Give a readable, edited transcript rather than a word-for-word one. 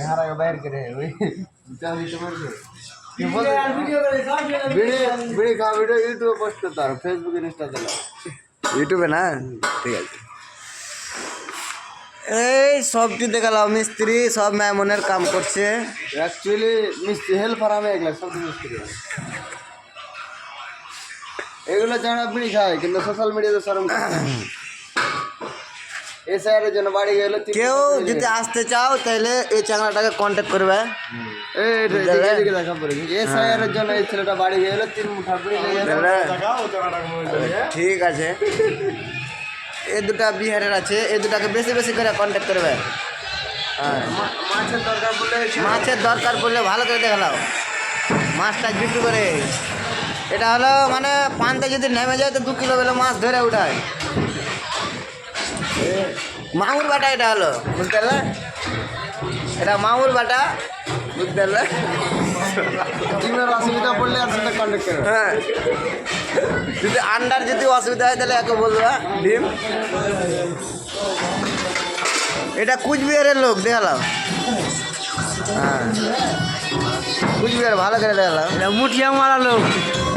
হারাকে বাইর করে ওই চাকরিতে মারবে বিড়ি খাওয়া ভিডিও ইউটিউবে পোস্ট করতে আর ফেসবুক ইনস্টা দিলাম ইউটিউবে না ঠিক আছে। এই সবটি দেখালাম মিস্ত্রি সব মেমনের কাম করছে। অ্যাকচুয়ালি মিস্ত্রি হেল্পার আমি এগুলো সব মিস্ত্রি এগুলো যারা বিড়ি খায় কিন্তু সোশ্যাল মিডিয়াতে সরম এই স্যারের জন্য বাড়ি গেলে কেউ যদি আসতে চাও তাহলে এই চ্যানেলটাকে কন্ট্যাক্ট করবে। এর জন্য এই ছেলেটা বাড়ি গেলে 3 মুঠা বিড়ি ঠিক আছে। এই দুটা বিহারের আছে, এই দুটাকে বেশি বেশি করে কন্ট্যাক্ট করবে। হ্যাঁ মাছের দরকার পড়লে ভালো করে দেখালাও মাছটা বিক্রি করে। এটা হলো মানে পানতে যদি নেমে যায় তো 2 কিলো বেলে মাছ ধরে উঠায়। মাগুর বাটা এটা হলো বুঝতে পারলে, এটা মাগুর বাটা বুঝতে পারলে। ডিমের অসুবিধা পড়লে আর সাথে কন্ট্যাক্ট করবে। হ্যাঁ যদি আন্ডার যদি অসুবিধা হয় তাহলে একে বলবে ডিম। এটা কুচবিহারের লোক দেখালাম। হ্যাঁ কুচবিহার ভালো করে দেখালাম, এটা মুঠিয়া মারা লোক।